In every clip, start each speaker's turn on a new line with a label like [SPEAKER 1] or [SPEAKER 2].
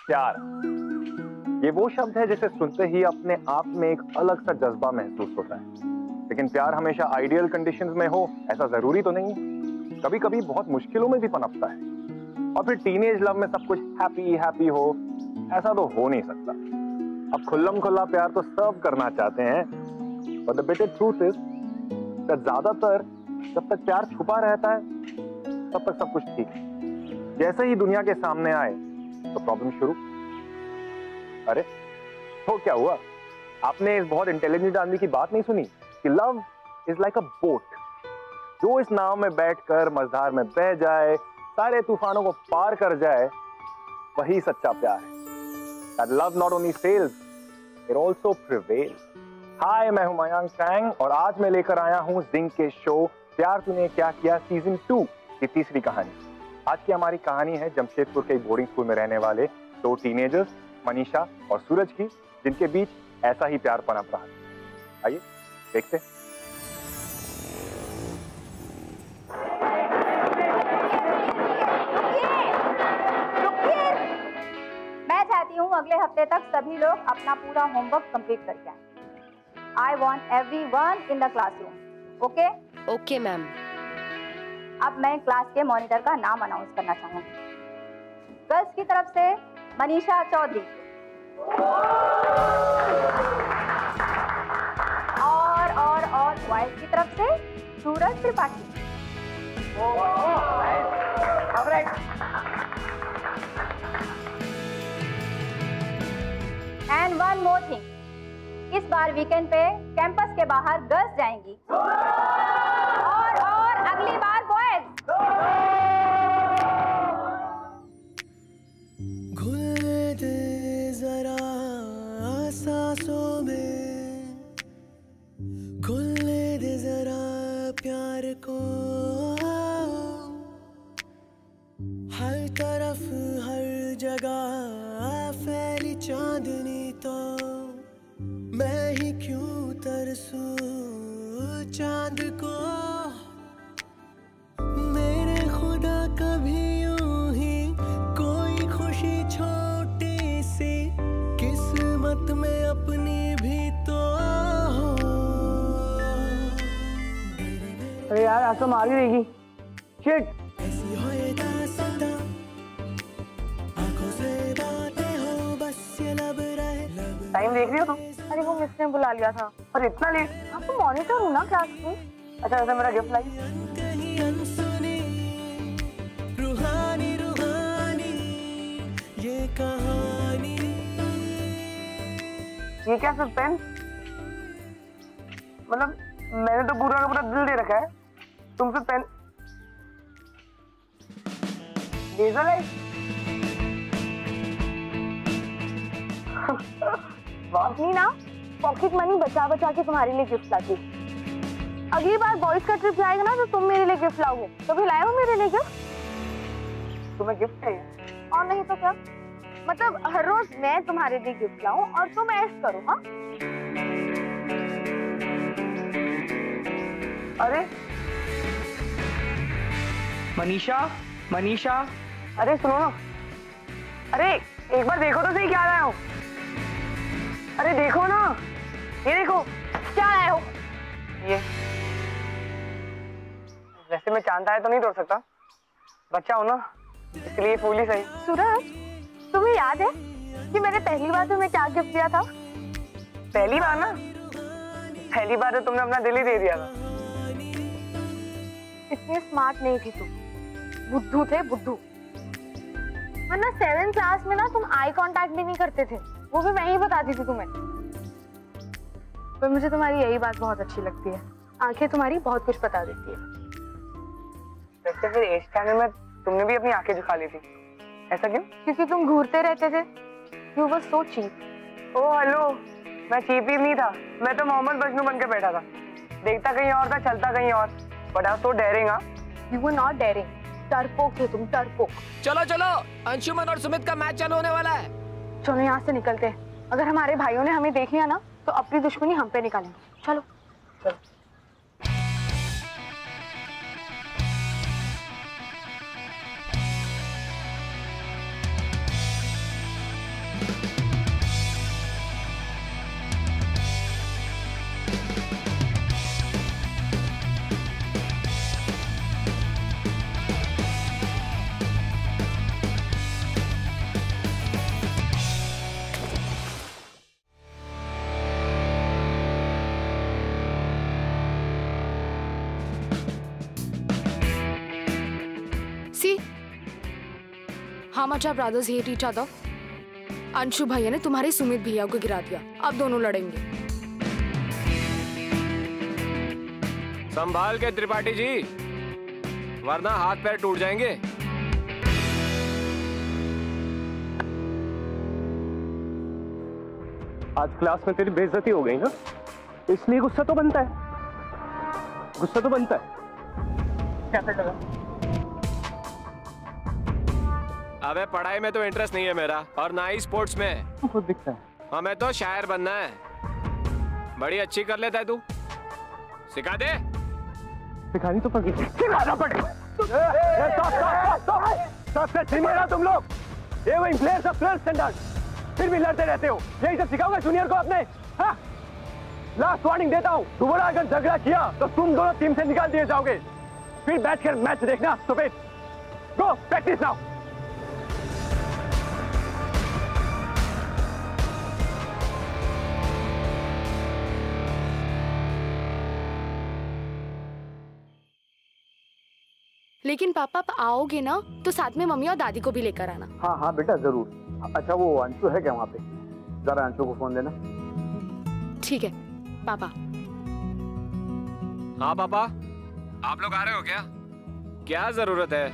[SPEAKER 1] प्यार, ये वो शब्द है जिसे सुनते ही अपने आप में एक अलग सा जज्बा महसूस होता है। लेकिन प्यार हमेशा आइडियल कंडीशंस में हो ऐसा जरूरी तो नहीं है। कभी कभी बहुत मुश्किलों में भी पनपता है। और फिर टीनेज लव में सब कुछ हैप्पी हैप्पी हो ऐसा तो हो नहीं सकता। अब खुल्लम खुल्ला प्यार तो सब करना चाहते हैं, but the bitter truth is that ज्यादातर जब तक प्यार छुपा रहता है तब तक सब कुछ ठीक है। जैसे ही दुनिया के सामने आए तो प्रॉब्लम शुरू। अरे तो क्या हुआ? आपने इस बहुत इंटेलिजेंट आदमी की बात नहीं सुनी कि love is like a boat, जो इस नाव में बैठकर मझधार में बह जाए, सारे तूफानों को पार कर जाए, वही सच्चा प्यार है। That love not only sails, it also prevails. हाय, मैं हूं मयांक चैंग और आज मैं लेकर आया हूं जिंक के शो प्यार तूने क्या किया सीजन 2 की तीसरी कहानी। आज की हमारी कहानी है जमशेदपुर के बोर्डिंग स्कूल में रहने वाले दो टीनेजर्स मनीषा और सूरज की, जिनके बीच ऐसा ही प्यार पनप रहा है। आइए देखते हैं।
[SPEAKER 2] अगले हफ्ते तक सभी लोग अपना पूरा होमवर्क कंप्लीट करके आए। I want everyone in the classroom. Okay?
[SPEAKER 3] Okay ma'am.
[SPEAKER 2] अब मैं क्लास के मॉनिटर का नाम अनाउंस करना चाहूंगी। गर्ल्स की तरफ से मनीषा चौधरी और बॉयज की तरफ से Suraj Tripathi. And one more thing, इस बार वीकेंड पे कैंपस के बाहर गर्ल्स जाएंगी और अगली बार बॉयज।
[SPEAKER 4] घुल दे जरा सांसों में, घुल दे जरा प्यार को, हर तरफ हर जगह फैली चांदनी तो मैं ही क्यों तरसूं चांद को। मेरे खुदा कभी यूं ही कोई खुशी छोटी सी किस्मत में अपनी भी तो हो।
[SPEAKER 5] अरे यार आज तो मार ही देगी। शिट।
[SPEAKER 4] ऐसी हो ये दास्तां, आंखों से बातें हो बस ये लब रहे।
[SPEAKER 5] टाइम देख रही हो तुम?
[SPEAKER 2] अरे वो मिस ने बुला लिया था।
[SPEAKER 5] और इतना लेट?
[SPEAKER 2] आप तो मॉनिटर हूँ ना क्लास की।
[SPEAKER 5] अच्छा ऐसा मेरा गिफ्ट लाई।
[SPEAKER 4] कहीं अनसुनी रूहानी रूहानी ये कहानी।
[SPEAKER 5] ये क्या सस्पेंस? मतलब मैंने तो पूरा का पूरा दिल दे रखा है, तुम सस्पेंस लेजर लाइट।
[SPEAKER 2] नहीं ना, पॉकेट मनी बचा बचा के तुम्हारे लिए गिफ्ट लाती। अगली बार बॉयज का ट्रिप जाएगा ना तो तुम मेरे लिए गिफ्ट लाओगे। कभी लाए हो मेरे लिए गिफ्ट?
[SPEAKER 5] तुम्हें गिफ्ट चाहिए?
[SPEAKER 2] और नहीं तो क्या, मतलब हर रोज मैं तुम्हारे लिए गिफ्ट लाऊं और तुम ऐश करो। हाँ
[SPEAKER 5] अरे मनीषा अरे सुनो ना, अरे एक बार देखो तो सही क्या लाया हूं। अरे देखो ना, ये देखो।
[SPEAKER 2] क्या लाए हो?
[SPEAKER 5] ये वैसे मैं चांद आया तो नहीं तोड़ सकता, बच्चा हो ना इसलिए फूल ही सही।
[SPEAKER 2] सूरज, तुम्हें याद है कि मैंने पहली बार तुम्हें क्या गिफ्ट दिया था?
[SPEAKER 5] पहली बार ना, पहली बार तो तुमने अपना दिल ही दे दिया था।
[SPEAKER 2] इतने स्मार्ट नहीं थी तुम, बुद्धू थे बुद्धू। वरना 7th क्लास में ना तुम आई कांटेक्ट भी नहीं करते थे, वो भी मैं ही बताती थी तुम्हें। पर मुझे तुम्हारी यही बात बहुत अच्छी लगती है, आंखें तुम्हारी बहुत कुछ बता देती है।
[SPEAKER 5] वैसे फिर एज चैनल में तुमने भी अपनी आंखें झुका ली थी, ऐसा क्यों?
[SPEAKER 2] क्योंकि तुम घूरते रहते थे। You were so cheap।
[SPEAKER 5] Oh hello, मैं चीप ही नहीं था, मैं तो मोहम्मद बजनू बन के बैठा था। देखता कहीं और था, चलता कहीं और। But I was so daring.
[SPEAKER 2] You were not daring, डरपोक थे तुम, डरपोक।
[SPEAKER 3] चलो चलो, अंशुमन और सुमित का मैच चालू होने वाला है।
[SPEAKER 2] चलो यहाँ से निकलते हैं। अगर हमारे भाइयों ने हमें देख लिया ना तो अपनी दुश्मनी हम पे निकालेंगे। चलो
[SPEAKER 5] चलो।
[SPEAKER 2] How much our brothers hate each other? Anshu भैया ने तुम्हारे सुमित भैया को गिरा दिया, अब दोनों लड़ेंगे।
[SPEAKER 3] संभाल के त्रिपाठी जी, वरना हाथ पैर टूट जाएंगे।
[SPEAKER 1] आज क्लास में तेरी बेइज्जती हो गई ना, इसलिए गुस्सा तो बनता है, गुस्सा तो बनता है। कैसे लगा?
[SPEAKER 3] अबे पढ़ाई में तो इंटरेस्ट नहीं है मेरा, और ना ही स्पोर्ट्स में।
[SPEAKER 1] खुद दिखता है।
[SPEAKER 3] हमें तो शायर बनना है। बड़ी अच्छी कर लेता है तू, सिखा दे।
[SPEAKER 1] सिखानी तो पड़ेगी, सिखाना पड़ेगा। सबसे सीनियर हो तुम लोग, ये वो प्लेयर्स ऑफ 12th स्टैंडर्ड, फिर भी लड़ते रहते हो। यही सब सिखाओगे जूनियर को अपने? हाँ? लास्ट वार्निंग देता हूँ, दोबारा अगर झगड़ा किया तो तुम दोनों टीम से निकाल दिए जाओगे। फिर बैठकर मैच देखना। तो फिर गो प्रैक्टिस नाउ।
[SPEAKER 2] लेकिन पापा आप आओगे ना तो साथ में मम्मी और दादी को भी लेकर आना।
[SPEAKER 6] हाँ हाँ बेटा जरूर। अच्छा वो अंशु है क्या वहाँ पे? जरा अंशु को फोन देना।
[SPEAKER 2] ठीक है पापा।
[SPEAKER 3] हाँ पापा, आप लोग आ रहे हो क्या? क्या जरूरत है,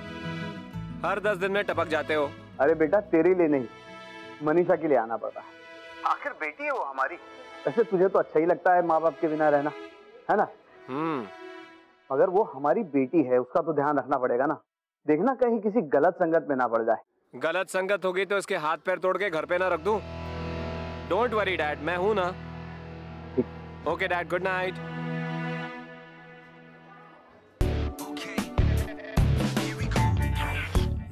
[SPEAKER 3] हर 10 दिन में टपक जाते हो।
[SPEAKER 6] अरे बेटा तेरे लिए नहीं, मनीषा के लिए आना पड़ा। आखिर बेटी है वो हमारी। वैसे तुझे तो अच्छा ही लगता है माँ बाप के बिना रहना, है ना? मगर वो हमारी बेटी है, उसका तो ध्यान रखना पड़ेगा ना। देखना कहीं किसी गलत संगत में ना पड़ जाए।
[SPEAKER 3] गलत संगत होगी तो इसके हाथ पैर तोड़ के घर पे ना रख दूं। डोंट वरी डैड, मैं हूं ना। Okay dad, good night.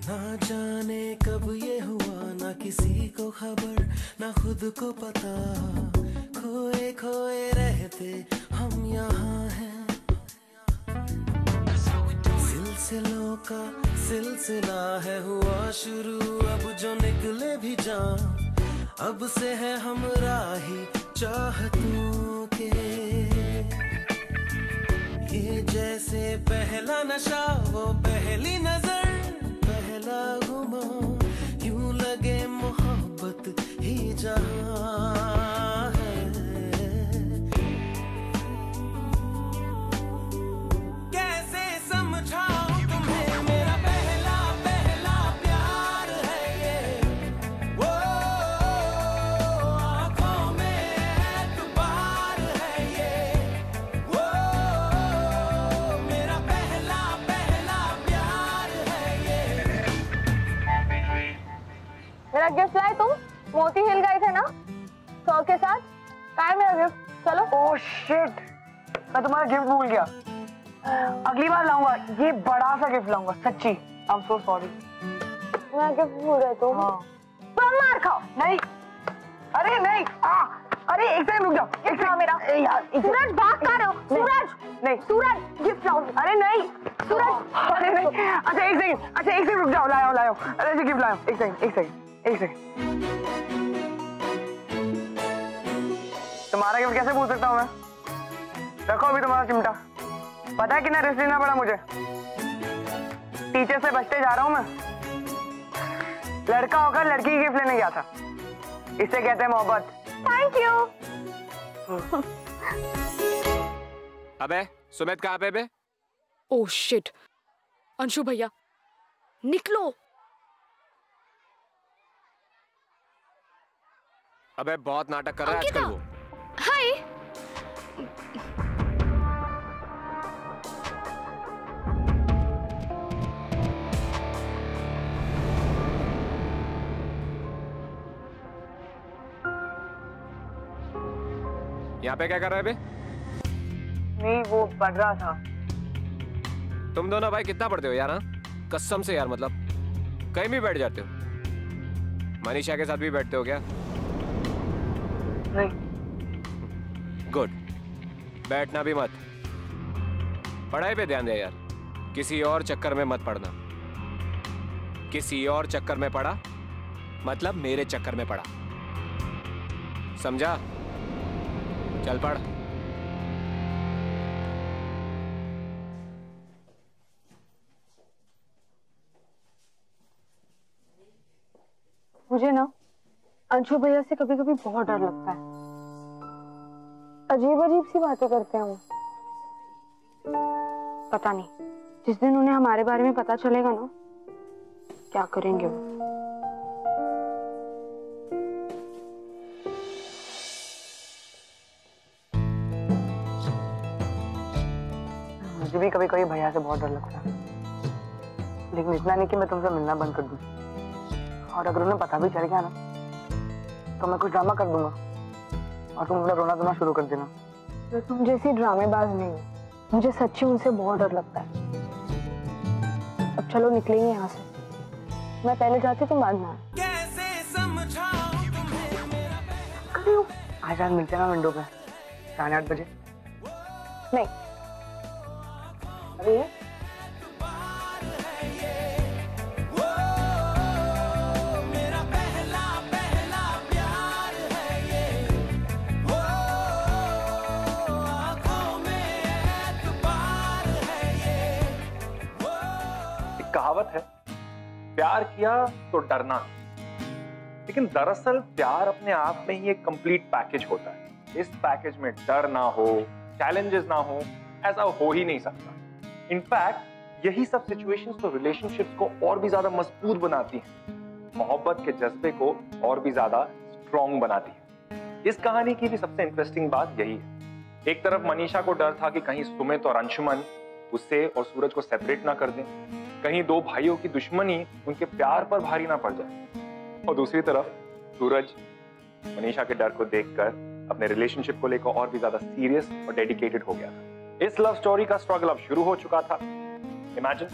[SPEAKER 4] ना जाने कब ये हुआ, ना किसी को खबर, ना खुद को पता, खोए खोए रहते हम यहाँ हैं। सिलसिलों का सिलसिला है हुआ शुरू, अब जो निकले भी जान, अब से है हमरा ही चाहतों के। ये जैसे पहला नशा, वो पहली नजर, पहला घुमा, यूं लगे मोहब्बत ही जहां है। कैसे समझाऊं तुम्हें, मेरा पहला पहला प्यार है ये। वो आंखों में एतबार है ये। वो मेरा पहला पहला प्यार है ये।
[SPEAKER 2] मेरा गिफ्ट लाए तुम? मोती हिल गए थे ना सौ के साथ। कहाँ है मेरा गिफ्ट? चलो।
[SPEAKER 5] ओह शिट, मैं तुम्हारा गिफ्ट भूल गया। अगली बार लाऊंगा, ये बड़ा सा गिफ्ट लाऊंगा, सच्ची। I am so sorry.
[SPEAKER 2] मेरा गिफ्ट भूल गए तुम?
[SPEAKER 5] हाँ।
[SPEAKER 2] तुम मार खाओ।
[SPEAKER 5] नहीं, अरे नहीं, अरे एक सेकंड रुक जाओ। एक सेकंड मेरा यार।
[SPEAKER 2] सूरज भाग कहाँ रहे हो? सूरज
[SPEAKER 5] नहीं,
[SPEAKER 2] सूरज गिफ्ट लाओ।
[SPEAKER 5] अरे नहीं
[SPEAKER 2] सूरज।
[SPEAKER 5] अरे नहीं। अच्छा एक सेकंड रुक जाओ, लाओ। अरे ये गिफ्ट लाओ। एक सेकंड। तुम्हारा गिफ्ट कैसे भूल सकता हूँ मैं? रखो अभी तुम्हारा चिमटा। पता है कितना रिस्क लेना पड़ा मुझे? टीचर से बचते जा रहा हूँ मैं। लड़का होकर लड़की की गिफ्ट लेने गया था। इसे कहते हैं मोहब्बत।
[SPEAKER 2] Thank you.
[SPEAKER 3] अबे सुमित कहाँ पे बे?
[SPEAKER 2] ओह शिट, अंशु भैया निकलो।
[SPEAKER 3] अबे बहुत नाटक कर रहा है आजकल वो।
[SPEAKER 2] हाय।
[SPEAKER 3] यहाँ पे क्या कर रहा है बे?
[SPEAKER 5] नहीं वो पढ़ रहा था।
[SPEAKER 3] तुम दोनों भाई कितना पढ़ते हो यार? हाँ कसम से यार, मतलब कहीं भी बैठ जाते हो। मनीषा के साथ भी बैठते हो क्या?
[SPEAKER 5] नहीं।
[SPEAKER 3] गुड, बैठना भी मत। पढ़ाई पे ध्यान दे यार, किसी और चक्कर में मत पढ़ना। किसी और चक्कर में पढ़ा मतलब मेरे चक्कर में पढ़ा, समझा? चल पढ़।
[SPEAKER 2] मुझे ना अंशु भैया से कभी कभी बहुत डर लगता है। अजीब अजीब सी बातें करते हैं वो। पता नहीं जिस दिन उन्हें हमारे बारे में पता चलेगा ना, क्या करेंगे वो।
[SPEAKER 5] मुझे भी कभी कभी भैया से बहुत डर लगता है, लेकिन इतना नहीं कि मैं तुमसे मिलना बंद कर दूं। और अगर उन्हें पता भी चल गया ना, तो मैं कुछ ड्रामा कर दूंगा और तुम अपना रोना धोना शुरू कर देना।
[SPEAKER 2] तो तुम जैसी ड्रामेबाज नहीं हो, मुझे सच्ची उनसे बहुत डर लगता है। अब चलो निकलेंगे यहाँ से। मैं पहले जाती, तुम बाद में।
[SPEAKER 5] आज रात मिलते हैं ना विंडो पे 8:30 बजे।
[SPEAKER 2] नहीं, अरे
[SPEAKER 1] कहावत है, प्यार किया तो डरना। लेकिन दरअसल प्यार अपने आप में ही एक कंप्लीट पैकेज होता है। इस पैकेज में डर ना हो, चैलेंजेस ना हो, ऐसा हो ही नहीं सकता। इनफैक्ट यही सब सिचुएशंस तो रिलेशनशिप्स को और भी ज्यादा मजबूत बनाती हैं, मोहब्बत के जज्बे को और भी ज्यादा स्ट्रॉन्ग बनाती है। इस कहानी की भी सबसे इंटरेस्टिंग बात यही है। एक तरफ मनीषा को डर था कि कहीं सुमित और अंशुमन उससे और सूरज को सेपरेट ना कर दें, कहीं दो भाइयों की दुश्मनी उनके प्यार पर भारी ना पड़ जाए। और दूसरी तरफ सूरज मनीषा के डर को देखकर अपने रिलेशनशिप को लेकर और भी ज्यादा सीरियस और डेडिकेटेड हो गया था। इस लव स्टोरी का स्ट्रगल अब शुरू हो चुका था। Imagine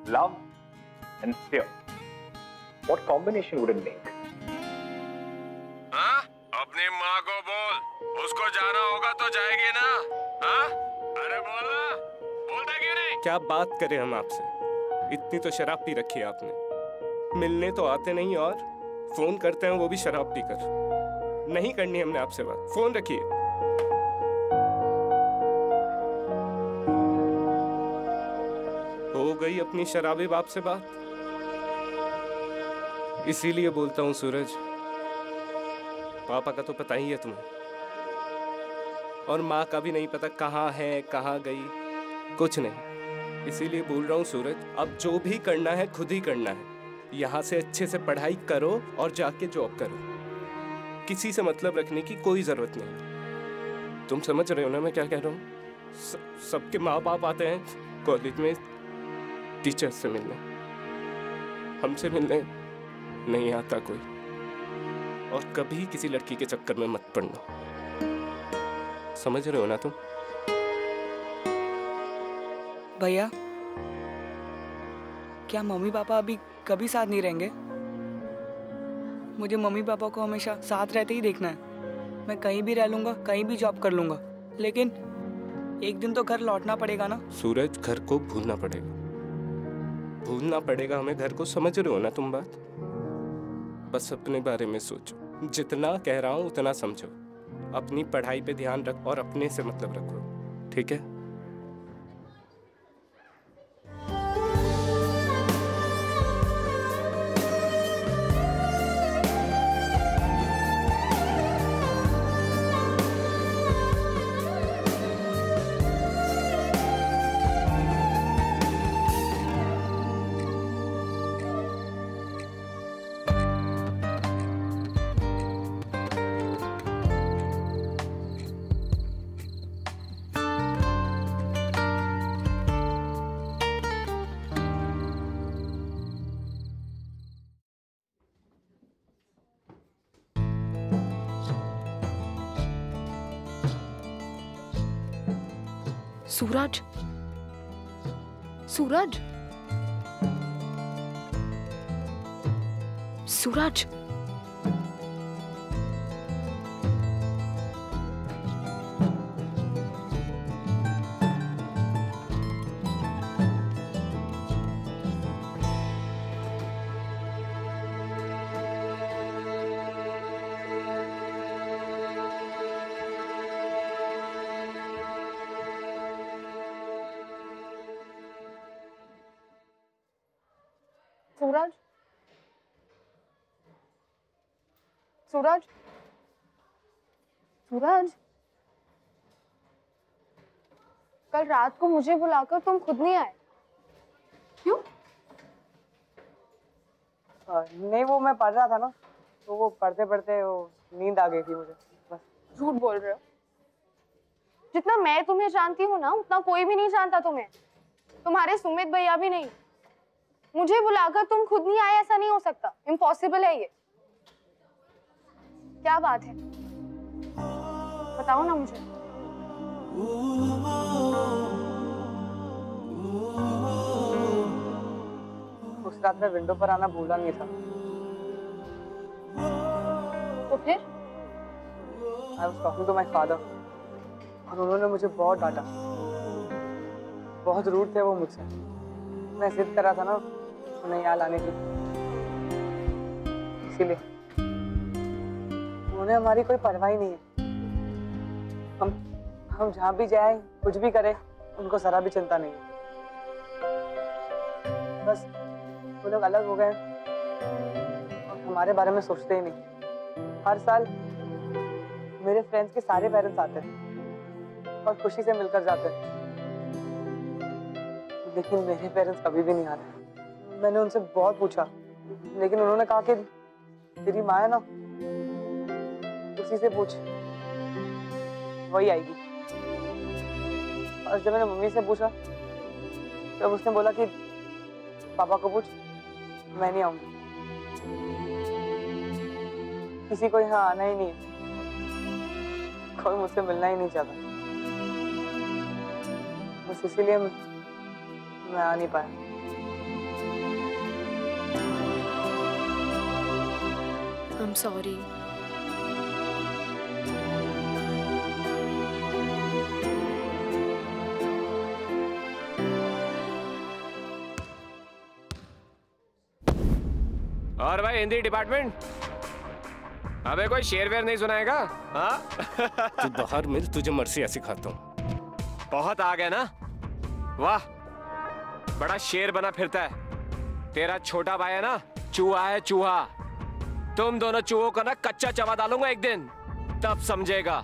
[SPEAKER 1] love and fear, what combination would it make?
[SPEAKER 3] हाँ? अपनी माँ को बोल, उसको जाना होगा तो जाएगी ना? हाँ? अरे बोलना, बोलता क्यों नहीं?
[SPEAKER 7] क्या बात करें हम आपसे, इतनी तो शराब पी रखी है आपने। मिलने तो आते नहीं और फोन करते हैं वो भी शराब पीकर। नहीं करनी हमने आपसे बात, फोन रखिए। हो गई अपनी शराबी बाप से बात। इसीलिए बोलता हूँ सूरज, पापा का तो पता ही है तुम्हें, और माँ का भी नहीं पता कहाँ है कहाँ गई, कुछ नहीं। इसीलिए बोल रहा हूँ सूरज, अब जो भी करना है खुद ही करना है। यहाँ से अच्छे से पढ़ाई करो और जाके जॉब करो। किसी से मतलब रखने की कोई जरूरत नहीं। तुम समझ रहे हो ना मैं क्या कह रहा हूँ? सबके माँ बाप आते हैं कॉलेज में टीचर्स से मिलने, हमसे मिलने नहीं आता कोई। और कभी किसी लड़की के चक्कर में मत पड़ना, समझ रहे हो ना तुम?
[SPEAKER 5] भैया, क्या मम्मी पापा अभी कभी साथ नहीं रहेंगे? मुझे मम्मी पापा को हमेशा साथ रहते ही देखना है। मैं कहीं भी रह लूंगा, कहीं भी जॉब कर लूंगा, लेकिन एक दिन तो घर लौटना पड़ेगा ना।
[SPEAKER 7] सूरज, घर को भूलना पड़ेगा, भूलना पड़ेगा हमें घर को। समझ रहे हो ना तुम बात? बस अपने बारे में सोचो, जितना कह रहा हूँ उतना समझो। अपनी पढ़ाई पे ध्यान रख और अपने से मतलब रखो, ठीक है?
[SPEAKER 2] सूरज, सूरज, सूरज, सूरज, सूरज, सूरज, कल रात को मुझे बुलाकर तुम खुद नहीं आए, क्यों?
[SPEAKER 5] नहीं, वो मैं पढ़ रहा था ना, तो वो पढ़ते पढ़ते वो नींद आ गई थी मुझे, बस।
[SPEAKER 2] झूठ बोल रहे हो। जितना मैं तुम्हें जानती हूँ ना, उतना कोई भी नहीं जानता तुम्हें। तुम्हारे सुमित भैया भी नहीं। मुझे बुलाकर तुम खुद नहीं आए, ऐसा नहीं हो सकता, इम्पॉसिबल है ये। क्या बात है, बताओ ना मुझे।
[SPEAKER 5] उस रात में विंडो पर आना भूला नहीं था।
[SPEAKER 2] तो फिर?
[SPEAKER 5] I was talking to my father, और उन्होंने मुझे बहुत डांटा। बहुत रूड थे वो मुझसे। मैं जिद कर रहा था ना उन्हें यहाँ लाने की, इसीलिए। उन्हें हमारी कोई परवाह ही नहीं है। हम जहाँ भी जाए, कुछ भी करें, उनको जरा भी चिंता नहीं है। बस वो लोग अलग हो गए और हमारे बारे में सोचते ही नहीं। हर साल मेरे फ्रेंड्स के सारे पेरेंट्स आते हैं और खुशी से मिलकर जाते हैं, लेकिन मेरे पेरेंट्स कभी भी नहीं आ रहे। मैंने उनसे बहुत पूछा, लेकिन उन्होंने कहा कि तेरी माँ है ना, उसी से पूछ, वही आएगी। और जब मैंने मम्मी से पूछा, तब उसने बोला कि पापा को पूछ, मैं नहीं आऊंगी। किसी को यहाँ आना ही नहीं है, कोई मुझसे मिलना ही नहीं चाहता। बस इसीलिए मैं आ नहीं पाया।
[SPEAKER 2] I'm sorry.
[SPEAKER 3] और भाई हिंदी डिपार्टमेंट, अबे कोई शेर वेर नहीं सुनाएगा? हाँ?
[SPEAKER 7] तू बाहर मिल, तुझे मर्सिया सिखाता हूँ।
[SPEAKER 3] बहुत आ गया ना? वाह, बड़ा शेर बना फिरता है। तेरा छोटा भाई है ना, चूहा है चूहा। तुम दोनों चूहों को ना कच्चा चबा डालूंगा एक दिन, तब समझेगा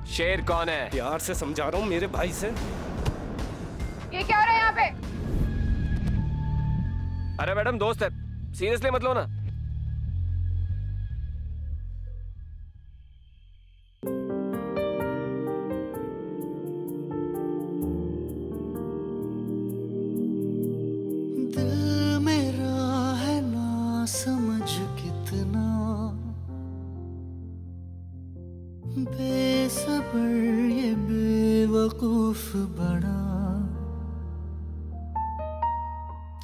[SPEAKER 3] शेर कौन है।
[SPEAKER 7] प्यार से समझा रहा हूँ मेरे भाई से।
[SPEAKER 2] ये क्या हो रहा है यहाँ पे?
[SPEAKER 3] अरे मैडम दोस्त है, सीरियसली मत लो ना।
[SPEAKER 4] बेसब्र ये बेवकूफ बड़ा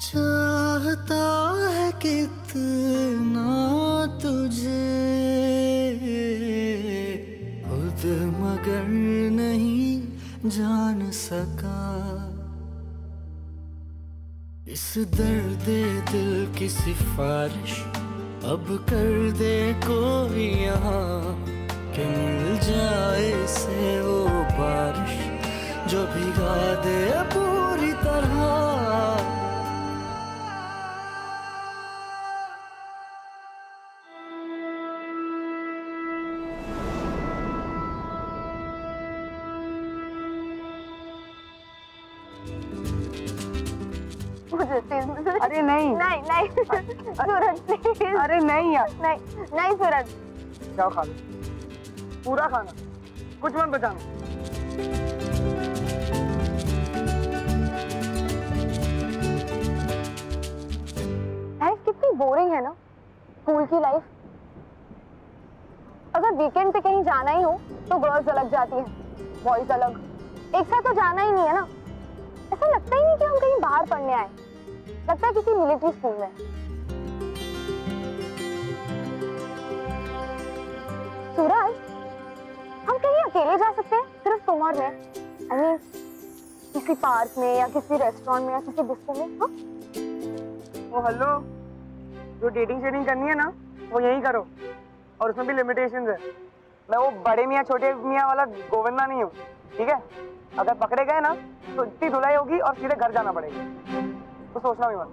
[SPEAKER 4] चाहता है कितना तुझे, खुद मगर नहीं जान सका। इस दर्द दिल की सिफारिश अब कर दे कोई यहाँ, कि मिल जाए से वो बारिश जो भिगा दे पूरी तरह।
[SPEAKER 5] अरे नहीं
[SPEAKER 2] नहीं नहीं सूरज प्लीज।
[SPEAKER 5] अरे नहीं यार,
[SPEAKER 2] नहीं नहीं सूरज।
[SPEAKER 5] जाओ खा लो, पूरा खाना, कुछ मत बचाना।
[SPEAKER 2] लाइफ कितनी बोरिंग है ना, स्कूल की लाइफ। अगर वीकेंड पे कहीं जाना ही हो तो गर्ल्स अलग जाती हैं, बॉयज अलग। एक साथ तो जाना ही नहीं है ना। ऐसा लगता ही नहीं कि हम कहीं बाहर पढ़ने आए, लगता है किसी मिलिट्री स्कूल में। सूरज, हम कहीं अकेले जा सकते हैं, सिर्फ तुम और मैं। I mean, किसी पार्क में या किसी रेस्टोरेंट में या किसी बिस्ट्रो में। हाँ?
[SPEAKER 5] वो हेलो, जो डेटिंग शेटिंग करनी है ना, वो यही करो, और उसमें भी लिमिटेशंस है। मैं वो बड़े मियाँ छोटे मियाँ वाला गोविंदा नहीं हूँ, ठीक है? अगर पकड़े गए ना तो इतनी धुलाई होगी और सीधे घर जाना पड़ेगा, तो सोचना भी मत।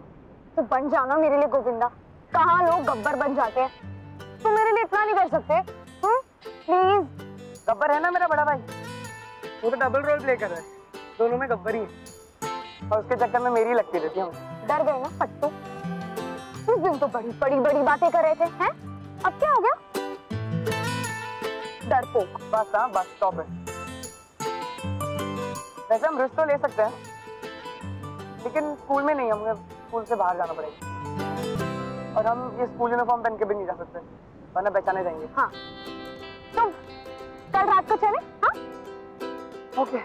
[SPEAKER 2] तो बन जाना मेरे लिए गोविंदा। कहाँ लोग गब्बर बन जाते हैं। तुम मेरे लिए इतना नहीं कर सकते? प्लीज।
[SPEAKER 5] गब्बर है ना मेरा बड़ा भाई, वो तो डबल रोल प्ले कर रहा है, दोनों में गब्बर ही है और उसके चक्कर में मेरी लगती रहती है।
[SPEAKER 2] डर गए ना फट्टू? उस दिन तो बड़ी बड़ी बड़ी बातें कर रहे थे, हैं? अब क्या हो गया? डरपोक।
[SPEAKER 5] बस हाँ बस, स्टॉप है। वैसे हम रिस्क तो ले सकते हैं, लेकिन स्कूल में नहीं, हमें स्कूल से बाहर जाना पड़ेगा और हम ये स्कूल यूनिफॉर्म पहन के भी नहीं जा सकते, वरना पहचाने जाएंगे।
[SPEAKER 2] हाँ, तुम कल रात को चले? हाँ,
[SPEAKER 5] ओके।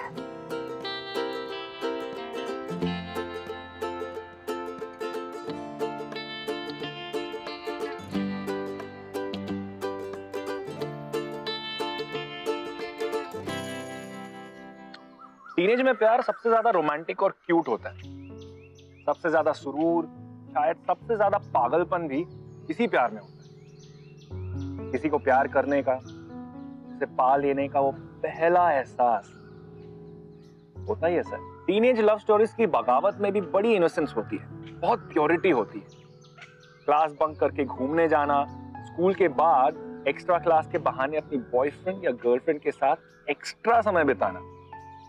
[SPEAKER 1] टीनेज में प्यार सबसे ज्यादा रोमांटिक और क्यूट होता है। सबसे ज्यादा सुरूर, शायद सबसे ज्यादा पागलपन भी इसी प्यार में होता है। किसी को प्यार करने का, उसे पा लेने का वो पहला एहसास होता ही है सर। टीनेज लव स्टोरीज की बगावत में भी बड़ी इनोसेंस होती है, बहुत प्योरिटी होती है। क्लास बंक करके घूमने जाना, स्कूल के बाद एक्स्ट्रा क्लास के बहाने अपनी बॉयफ्रेंड या गर्लफ्रेंड के साथ एक्स्ट्रा समय बिताना,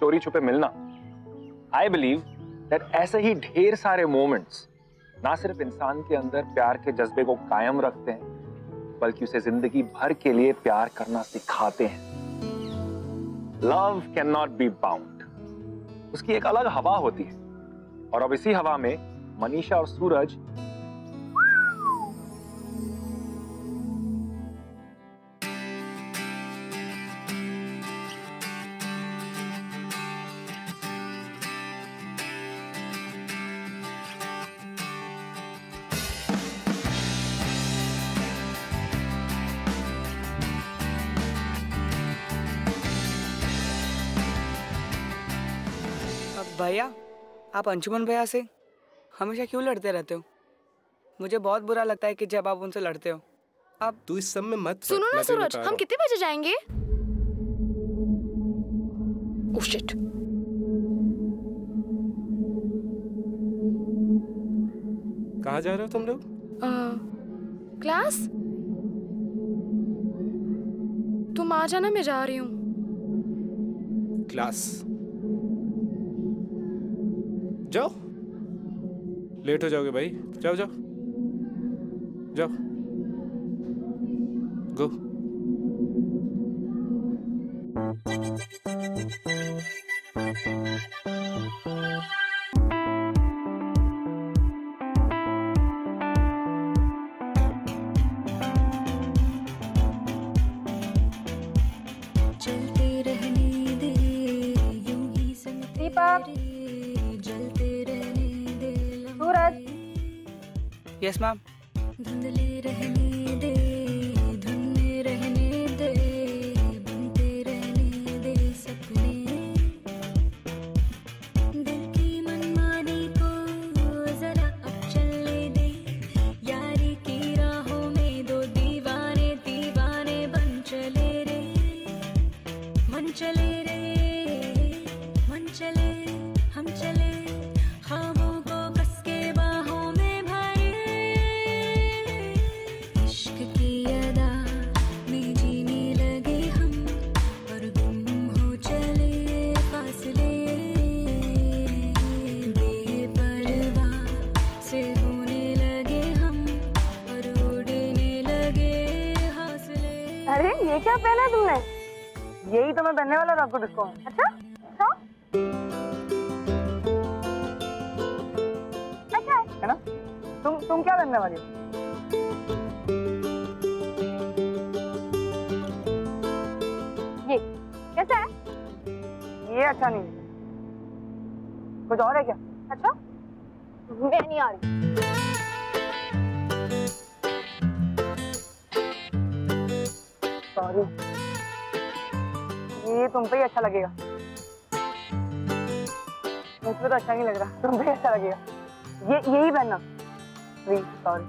[SPEAKER 1] चोरी छुपे मिलना। आई बिलीव दैट ऐसे ही ढेर सारे मोमेंट्स ना सिर्फ इंसान के अंदर प्यार के जज्बे को कायम रखते हैं, बल्कि उसे जिंदगी भर के लिए प्यार करना सिखाते हैं। Love can not be bound, उसकी एक अलग हवा होती है। और अब इसी हवा में मनीषा और सूरज
[SPEAKER 5] भैया, आप अंशुमन भैया से हमेशा क्यों लड़ते रहते हो? मुझे बहुत बुरा लगता है कि जब आप उनसे लड़ते हो। आप
[SPEAKER 7] तू इस सब में मत
[SPEAKER 2] सुनो ना सूरज, हम कितने बजे जाएंगे? Oh shit.
[SPEAKER 7] कहाँ जा रहे हो तुम लोग?
[SPEAKER 2] क्लास। तुम आ जाना, मैं जा रही हूँ
[SPEAKER 7] क्लास। जाओ, लेट हो जाओगे भाई। जाओ जाओ जाओ, गो।
[SPEAKER 8] चलते रहने दे यूं ही
[SPEAKER 2] दीपक,
[SPEAKER 5] यस मैम।
[SPEAKER 8] धुंधले रहने दे, धुन में रहने दे, बनते रहने दे सपने, दिल की मनमानी को जरा अब चलने दे, यारी की राहों में दो दीवाने दीवाने बन चले रे, मन चले रे, मन चले, हम चले, ख्वाबों को कस के बाहों में
[SPEAKER 2] ये क्या पहना है तुमने?
[SPEAKER 5] यही तो मैं पहनने वाला था आपको डिस्को में।
[SPEAKER 2] अच्छा अच्छा अच्छा
[SPEAKER 5] है ना? तुम क्या पहनने वाली हो?
[SPEAKER 2] ये कैसा है?
[SPEAKER 5] ये अच्छा नहीं है, कुछ और है क्या?
[SPEAKER 2] अच्छा, मैं नहीं आ रही।
[SPEAKER 5] सॉरी, ये तुम पे ही अच्छा लगेगा, मुझ पे तो अच्छा नहीं लग रहा, तुम पे अच्छा लगेगा। यही पहनना प्लीज। सॉरी।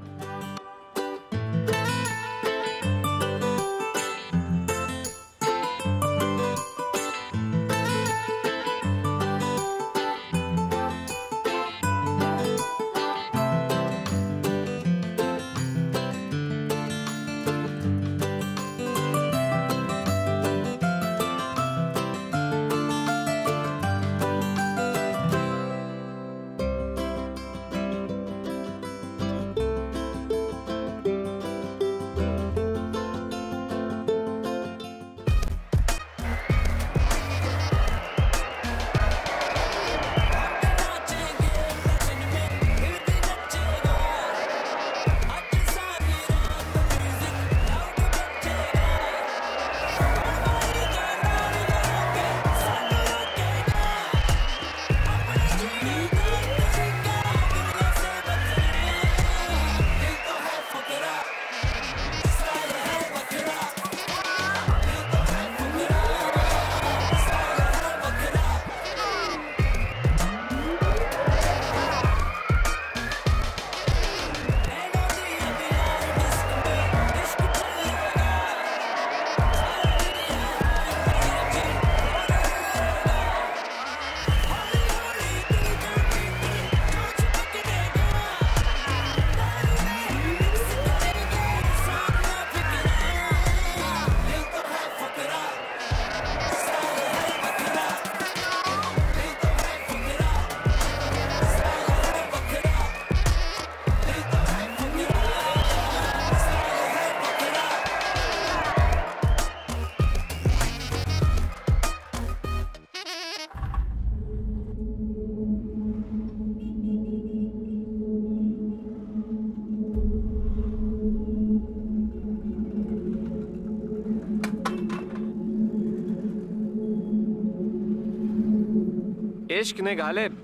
[SPEAKER 3] इश्क ने गालिब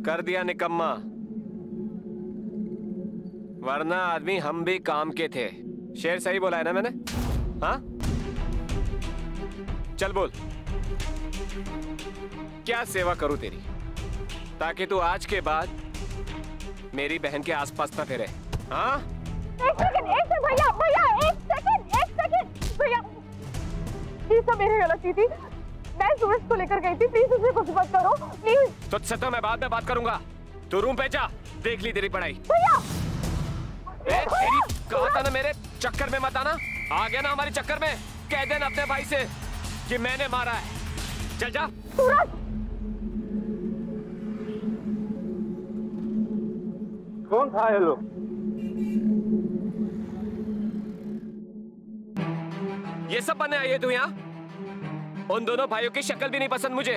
[SPEAKER 3] कर दिया निकम्मा, वरना आदमी हम भी काम के थे। शेर सही बोला है ना मैंने? हाँ, चल बोल, क्या सेवा करूं तेरी ताकि तू आज के बाद मेरी बहन के आसपास ना फिरे? हाँ?
[SPEAKER 2] एक सेकंड भैया भैया, एक सेकंड भैया, ये सब मेरी गलती थी। मैं सूरज को लेकर गई थी, प्लीज उसे कुछ मत करो प्लीज।
[SPEAKER 3] तुझसे तो मैं बाद में बात करूंगा, तू रूम पे जा, देख ली तेरी पढ़ाई।
[SPEAKER 2] भैया
[SPEAKER 3] तेरी कहा था ना मेरे चक्कर में मत आना, आ गया ना हमारे चक्कर में, कह देना अपने भाई से कि मैंने मारा है। चल जा।
[SPEAKER 2] सूरज,
[SPEAKER 6] कौन था ये लोग?
[SPEAKER 3] ये सब बनने आई है तू यहाँ? उन दोनों भाइयों की शक्ल भी नहीं पसंद मुझे,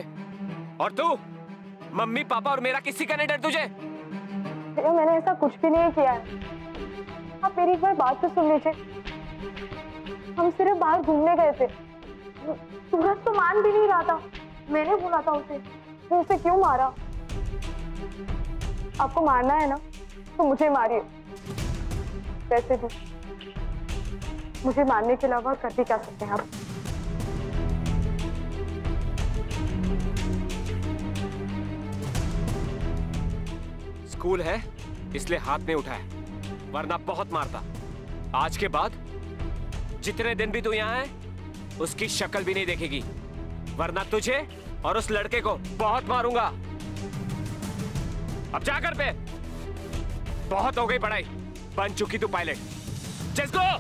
[SPEAKER 3] और तू मम्मी पापा और मेरा किसी का नहीं डर तुझे?
[SPEAKER 2] मैंने ऐसा कुछ भी नहीं किया है, आप मेरी एक बार बात तो सुन लीजिए। हम सिर्फ बाहर घूमने गए थे, सूरज तो मान भी नहीं रहा था। मैंने बोला था उसे, तो उसे क्यों मारा? आपको मारना है ना तो मुझे मारिए, वैसे भी मुझे मारने के अलावा कर भी क्या सकते हैं आप?
[SPEAKER 3] स्कूल है इसलिए हाथ नहीं उठाया, वरना बहुत मारता। आज के बाद जितने दिन भी तू यहाँ है उसकी शक्ल भी नहीं देखेगी, वरना तुझे और उस लड़के को बहुत मारूंगा। अब जा घर पे, बहुत हो गई पढ़ाई, बन चुकी तू पायलट। Just go.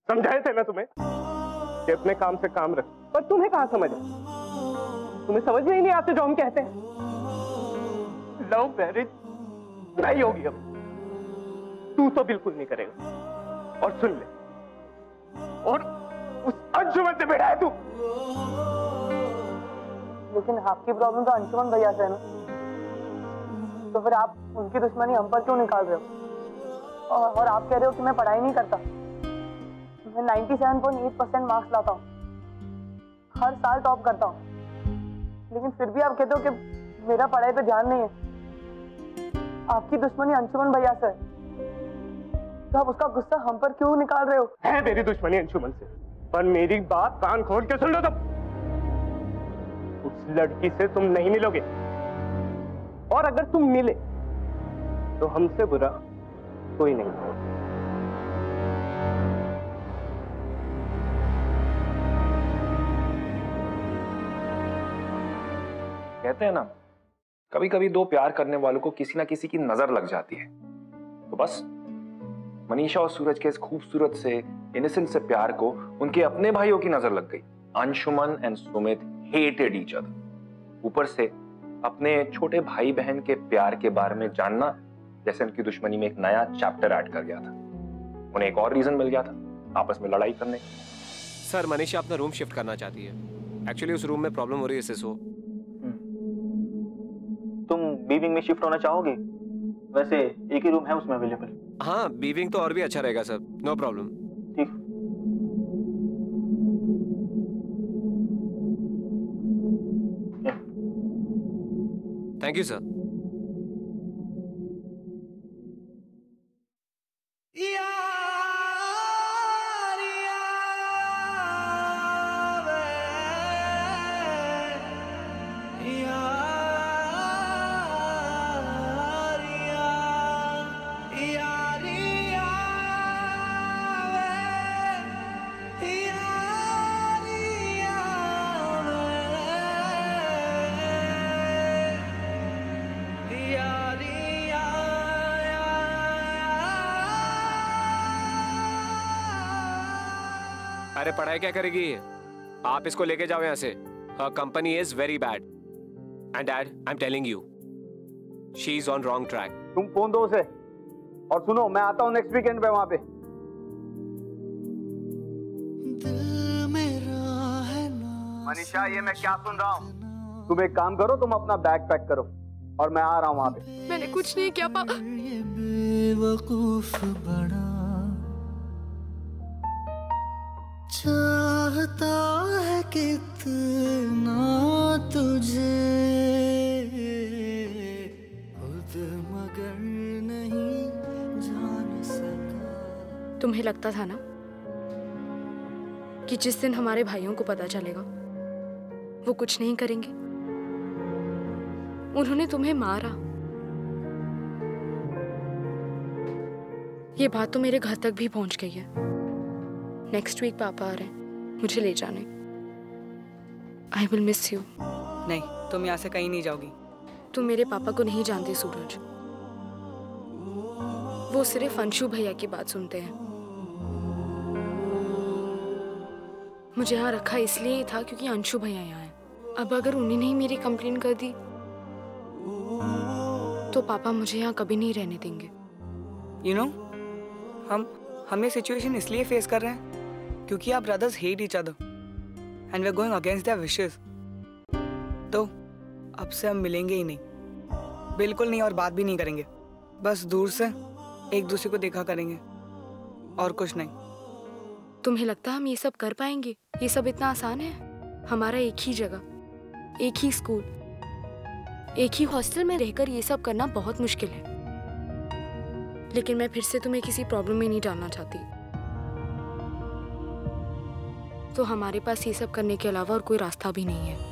[SPEAKER 7] समझाए थे ना तुम्हें कि अपने काम से काम रख, पर तुम्हें कहाँ समझ है? तुम्हें समझ में ही नहीं आते जो हम कहते हैं। लव मैरिज नहीं होगी अब, तू तो बिल्कुल नहीं करेगा। और सुन ले, और उस अंशुमन से बैठा है तू।
[SPEAKER 5] लेकिन आपकी प्रॉब्लम तो अंशुमन भैया से है ना, तो फिर आप उनकी दुश्मनी हम पर क्यों निकाल रहे हो? और आप कह रहे हो कि मैं पढ़ाई नहीं करता। मैं 97.8% मार्क्स लाता हूँ, हर साल टॉप करता हूँ, लेकिन फिर भी आप कहते हो कि मेरा पढ़ाई पे ध्यान नहीं है। आपकी दुश्मनी अंशुमन भैया से है, तो आप उसका गुस्सा हम पर क्यों निकाल रहे हो?
[SPEAKER 7] है मेरी दुश्मनी अंशुमन से, पर मेरी बात कान खोल के सुन लो तुम। उस लड़की से तुम नहीं मिलोगे, और अगर तुम मिले तो हमसे बुरा कोई नहीं।
[SPEAKER 1] कहते हैं ना, कभी कभी दो प्यार करने वालों को किसी ना किसी की नजर लग जाती है। तो बस मनीषा और सूरज के इस खूबसूरत से इनोसेंट से प्यार को उनके अपने भाइयों की नजर लग गई। Anshuman and Sumit hated each other. ऊपर से अपने छोटे भाई बहन के प्यार के बारे में जानना जैसे उनकी दुश्मनी में एक नया चैप्टर ऐड कर गया था। उन्हें एक और रीजन मिल गया था आपस में लड़ाई करने।
[SPEAKER 3] सर, मनीषा अपना रूम शिफ्ट करना चाहती है। एक्चुअली उस रूम में प्रॉब्लम हो रही है इससे।
[SPEAKER 9] तुम बी विंग में शिफ्ट होना चाहोगे? वैसे एक ही रूम है उसमें अवेलेबल।
[SPEAKER 3] हाँ, बी विंग तो और भी अच्छा रहेगा सर, नो प्रॉब्लम।
[SPEAKER 9] ठीक।
[SPEAKER 3] Thank you sir. अरे पढ़ाई क्या करेगी ये? आप इसको लेके जाओ यहाँ से। Her company is very bad and dad, I am telling you, she is on wrong track.
[SPEAKER 6] तुम फोन दो उसे, और सुनो, मैं आता हूँ नेक्स्ट वीकेंड पे वहां पे। मनीषा, ये मैं क्या सुन रहा हूँ? तुम एक काम करो, तुम अपना बैग पैक करो और मैं आ रहा हूँ वहां पे।
[SPEAKER 2] मैंने कुछ नहीं किया पापा।
[SPEAKER 4] ये बेवकूफ बड़ा चाहता है कितना तुझे, खुद मगर नहीं जान सका।
[SPEAKER 2] तुम्हें लगता था ना कि जिस दिन हमारे भाइयों को पता चलेगा वो कुछ नहीं करेंगे। उन्होंने तुम्हें मारा। ये बात तो मेरे घर तक भी पहुंच गई है। नेक्स्ट वीक पापा आ रहे हैं मुझे ले जाने। I will miss you.
[SPEAKER 5] नहीं, तुम यहाँ से कहीं नहीं जाओगी।
[SPEAKER 2] तुम मेरे पापा को नहीं जानते सूरज। वो सिर्फ अंशु भैया की बात सुनते हैं। मुझे यहाँ रखा इसलिए ही था क्योंकि अंशु भैया यहाँ हैं। अब अगर उन्होंने ही मेरी कंप्लेन कर दी तो पापा मुझे यहाँ कभी नहीं रहने देंगे।
[SPEAKER 5] You know, हम ये सिचुएशन इसलिए फेस कर रहे हैं क्योंकि आप brothers hate each other and we are going against their wishes. तो अब से हम मिलेंगे ही नहीं, बिल्कुल नहीं, और बात भी नहीं करेंगे। बस दूर से एक दूसरे को देखा करेंगे और कुछ नहीं।
[SPEAKER 2] तुम्हें लगता है हम ये सब कर पाएंगे? ये सब इतना आसान है? हमारा एक ही जगह, एक ही स्कूल, एक ही हॉस्टल में रहकर ये सब करना बहुत मुश्किल है। लेकिन मैं फिर से तुम्हें किसी प्रॉब्लम में नहीं डालना चाहती। तो हमारे पास ये सब करने के अलावा और कोई रास्ता भी नहीं है।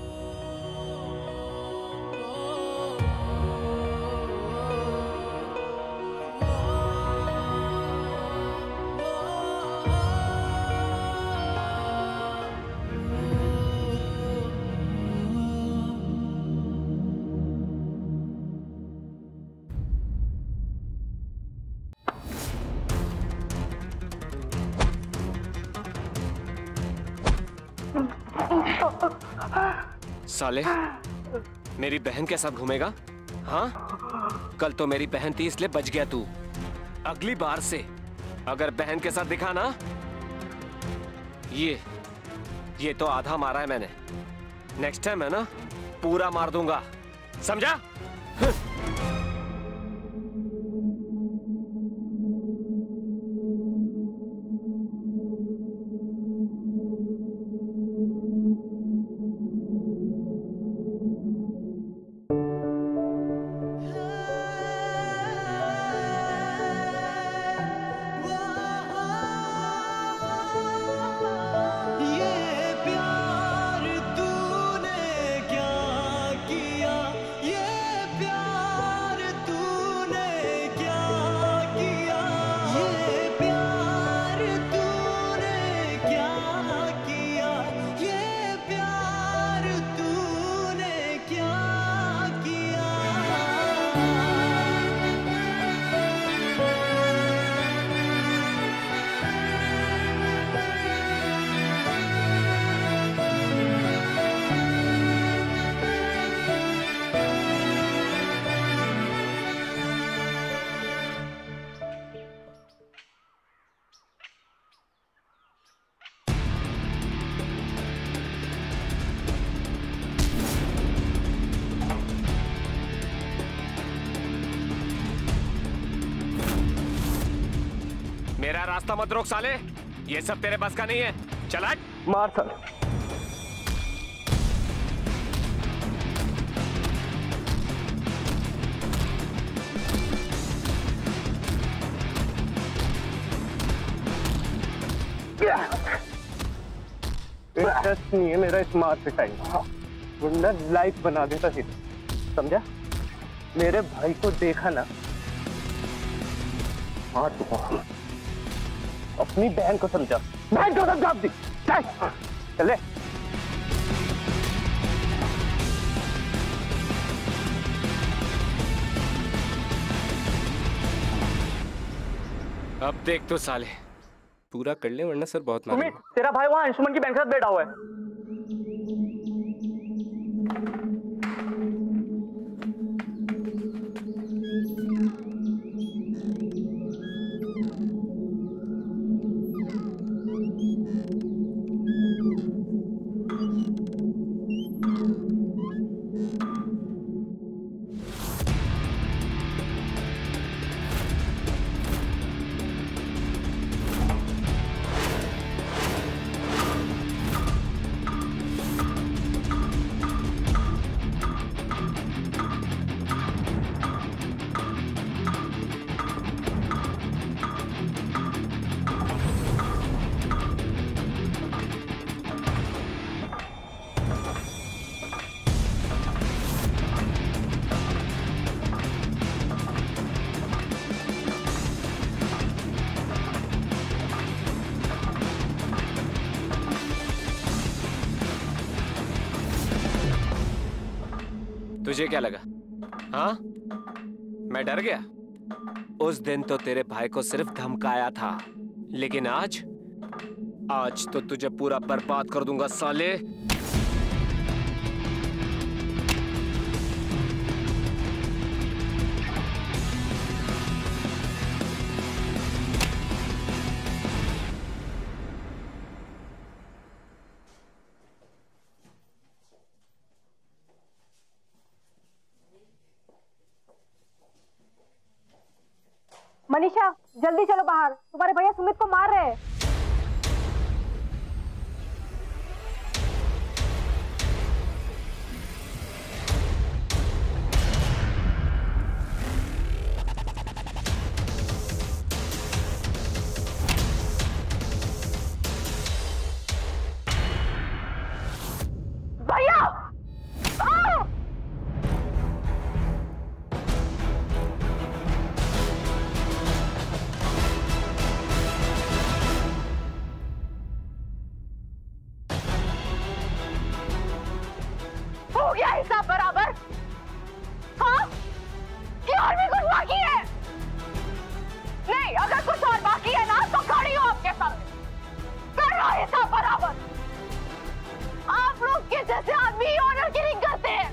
[SPEAKER 3] साले, मेरी बहन के साथ घूमेगा? हाँ, कल तो मेरी बहन थी इसलिए बच गया तू। अगली बार से अगर बहन के साथ दिखा ना, ये तो आधा मारा है मैंने। नेक्स्ट टाइम है ना, पूरा मार दूंगा, समझा? मेरा रास्ता मत रोक साले, ये सब तेरे बस का नहीं है। चला
[SPEAKER 6] मार साले। इंटरेस्ट नहीं है मेरा इस मार पे टाइम, वरना लाइफ बना देता सीधा, समझा? मेरे भाई को देखा ना, मार दूंगा। अपनी बहन को समझा, बहन को समझा अपनी। चले।
[SPEAKER 3] अब देख तो साले,
[SPEAKER 7] पूरा कर ले वरना सर बहुत मारेंगे।
[SPEAKER 9] तेरा भाई वहाँ अंशुमन की बहन के साथ बैठा हुआ है।
[SPEAKER 3] तुझे क्या लगा? हाँ, मैं डर गया? उस दिन तो तेरे भाई को सिर्फ धमकाया था, लेकिन आज तो तुझे पूरा बर्बाद कर दूंगा साले।
[SPEAKER 2] मनीषा, जल्दी चलो बाहर, तुम्हारे भैया सुमित को मार रहे हैं। भैया! हो गया हिसाब बराबर? हाँ? कि और भी कुछ बाकी है? नहीं, अगर कुछ और बाकी है ना तो खड़ी हो आपके सामने, कर लो हिसाब बराबर। आप लोग के जैसे आदमी ऑनर किलिंग करते हैं।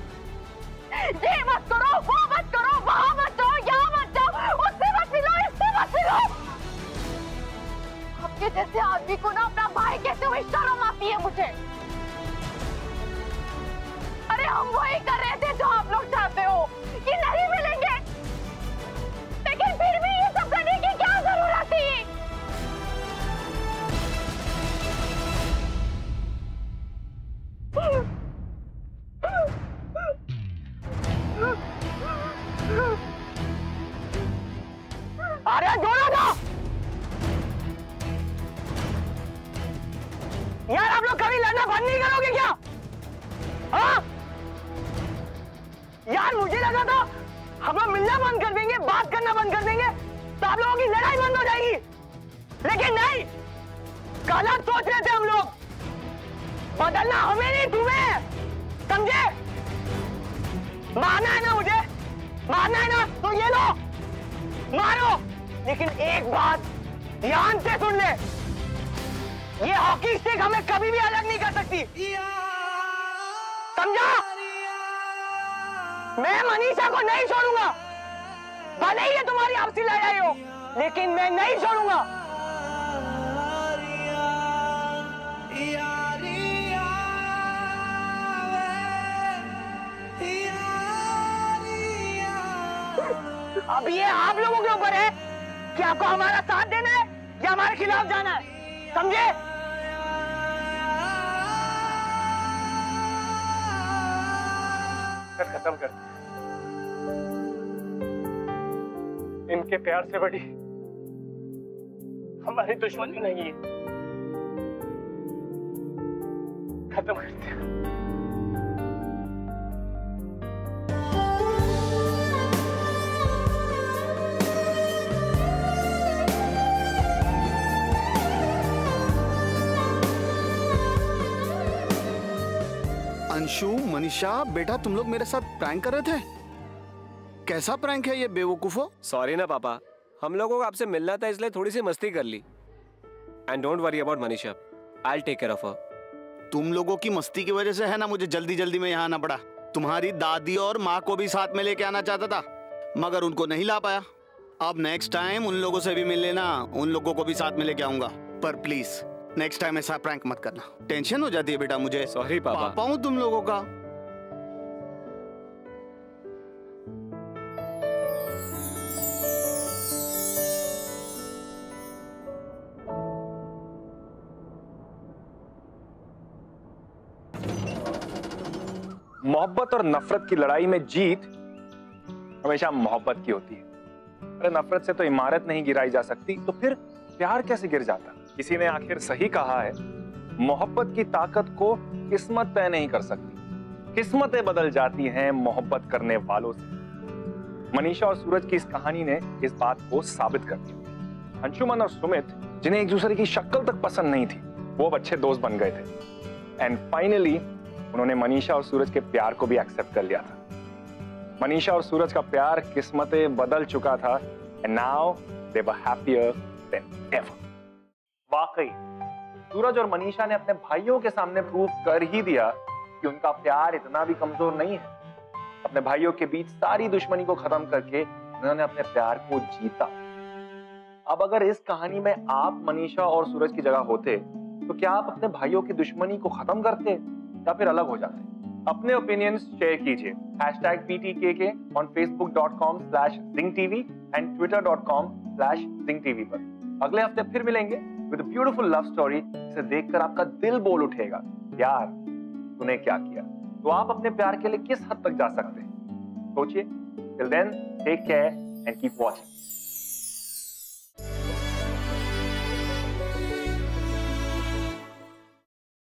[SPEAKER 2] ये मत करो, वो मत करो, वहां मत जाओ, यहाँ मत जाओ, उससे मत मिलो, इससे मत मिलो। आपके जैसे आदमी को ना अपना भाई कहते हुए शर्म आती है मुझे। अरे हम वही कर रहे थे जो आप लोग चाहते हो कि नहीं मिलेंगे, लेकिन फिर भी ये सब करने की क्या जरूरत थी? अरे जोड़ा था यार, आप लोग कभी लड़ना बंद नहीं करोगे क्या? हाँ? यार मुझे लगा था हम लोग मिलना बंद कर देंगे, बात करना बंद कर देंगे तो आप लोगों की लड़ाई बंद हो जाएगी, लेकिन नहीं, गलत सोच रहे थे हम लोग। बदलना हमें नहीं, तुम्हें, समझे? मारना है ना मुझे, मारना है ना तो ये लो, मारो, लेकिन एक बात ध्यान से सुन ले, ये हॉकी स्टिक हमें कभी भी अलग नहीं कर सकती, समझा? मैं मनीषा को नहीं छोड़ूंगा, भले ही ये तुम्हारी आपसी लड़ाई हो, लेकिन मैं नहीं छोड़ूंगा। अब ये आप लोगों के ऊपर है कि आपको हमारा साथ देना है या हमारे खिलाफ जाना है, समझे?
[SPEAKER 10] खत्म कर, इनके प्यार से बड़ी हमारी दुश्मनी नहीं है, खत्म करते हैं।
[SPEAKER 6] अंशु, मनीषा, बेटा तुम लोग मेरे साथ प्रैंक कर रहे थे? कैसा प्रैंक है ये बेवकूफो?
[SPEAKER 3] सॉरी ना पापा, हम लोगों को आपसे मिलना था इसलिए थोड़ी सी मस्ती कर ली। And don't worry about Manisha, I will take care of her.
[SPEAKER 6] तुम लोगों की मस्ती की वजह से है ना मुझे जल्दी जल्दी में यहाँ आना पड़ा। तुम्हारी दादी और माँ को भी साथ में लेके आना चाहता था, मगर उनको नहीं ला पाया। अब नेक्स्ट टाइम उन लोगों से भी मिल लेना, उन लोगों को भी साथ में लेके आऊंगा, पर प्लीज नेक्स्ट टाइम ऐसा प्रैंक मत करना। टेंशन हो जाती है बेटा मुझे।
[SPEAKER 3] सॉरी पापा।
[SPEAKER 6] पापा हूं तुम लोगों का।
[SPEAKER 1] मोहब्बत और नफरत की लड़ाई में जीत हमेशा मोहब्बत की होती है। अरे नफरत से तो इमारत नहीं गिराई जा सकती, तो फिर प्यार कैसे गिर जाता? किसी ने आखिर सही कहा है, मोहब्बत की ताकत को किस्मत तय नहीं कर सकती, किस्मतें बदल जाती हैं मोहब्बत करने वालों से। मनीषा और सूरज की इस कहानी ने इस बात को साबित कर दिया। अंशुमन और सुमित, जिन्हें एक दूसरे की शक्ल तक पसंद नहीं थी, वो अब अच्छे दोस्त बन गए थे। एंड फाइनली उन्होंने मनीषा और सूरज के प्यार को भी एक्सेप्ट कर लिया था। मनीषा और सूरज का प्यार किस्मतें बदल चुका था and now they were happier than ever. वाकई सूरज और मनीषा ने अपने भाइयों के सामने प्रूव कर ही दिया कि उनका प्यार इतना भी कमजोर नहीं है। अपने भाइयों के बीच सारी दुश्मनी को खत्म करके उन्होंने अपने प्यार को जीता। अब अगर इस कहानी में आप मनीषा और सूरज की जगह होते तो क्या आप अपने भाइयों की दुश्मनी को खत्म करते या फिर अलग हो जाते? अपने ओपिनियंस शेयर कीजिए #PTKK on facebook.com/zingtv and twitter.com/zingtv पर। अगले हफ्ते फिर मिलेंगे with a beautiful love story जिसे देखकर आपका दिल बोल उठेगा, यार तूने क्या किया। तो आप अपने प्यार के लिए किस हद तक जा सकते हैं, सोचिए। Till then take care and keep watching.